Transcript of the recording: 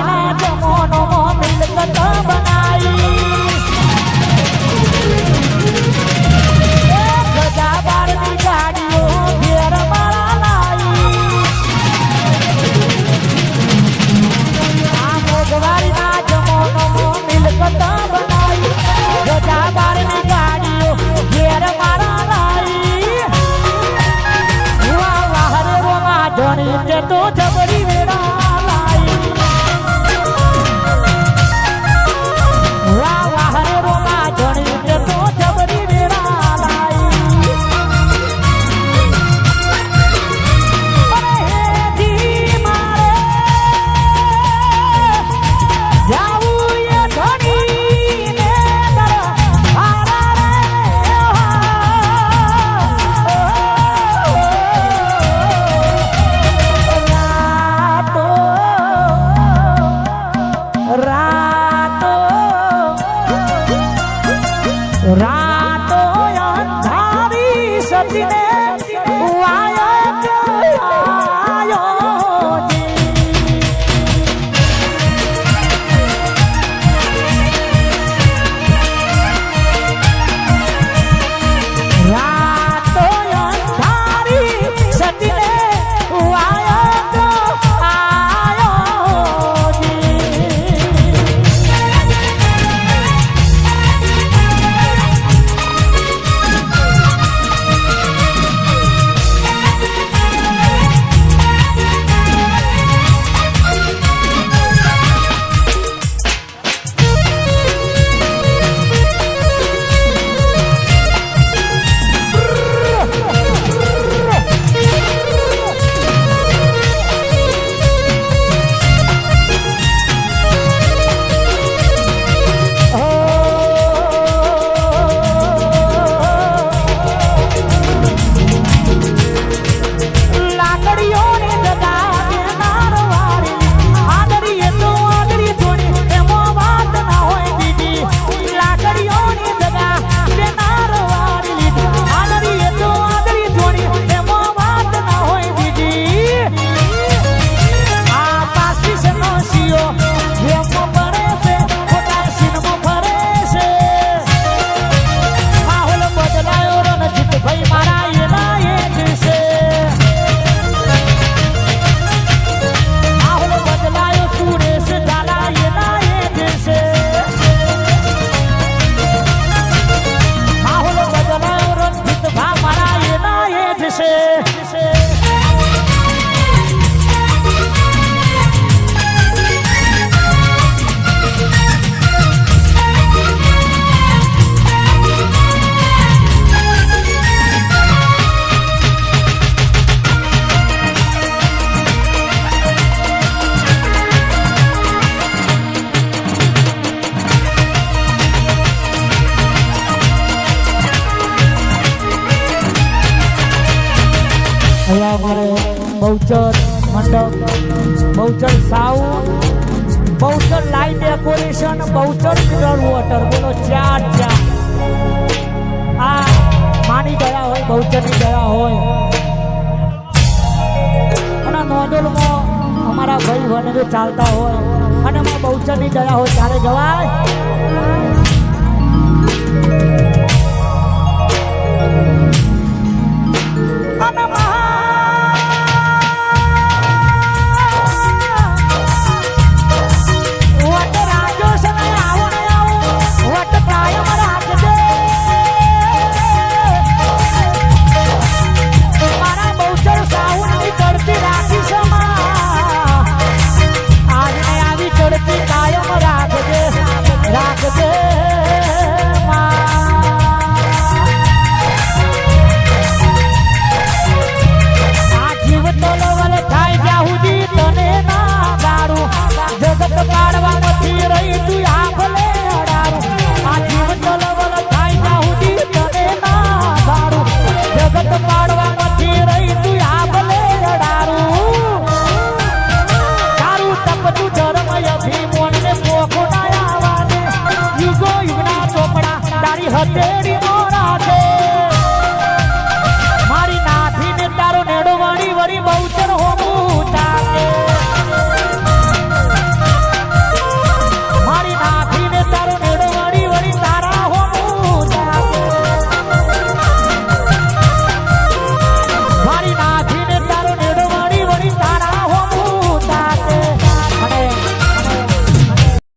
વારીના જમોનો મિલકત બનાઈ ગજા બારની ગાડીઓ ઘેર મારા લાઈ આ મોગવારીના જમોનો મિલકત બનાઈ ગજા બારની ગાડીઓ ઘેર મારા લાઈ વાહ વાહ રે રોમા ધણી તે તો જબરી વેડા લાઈ વાહ વાહ રે રોમા ધણી તે તો જબરી વેડા લાઈ અરે હેજી મારે જાવું એ ધણી ને દર હારા રે રાતો અંધારી સતીને રાતો અંધારી સતીને બહુચર મંડપ Bahuchar sound Bahuchar light decoration Bahuchar mineral water બોલો ચાર આ માની ગયા હોય બહુચરની ગયા હોય અને નોંધોલમાં અમારા ભાઈ બહેનો ચાલતા હોય અને બહુચરની ગયા હોય ત્યારે જવાય અને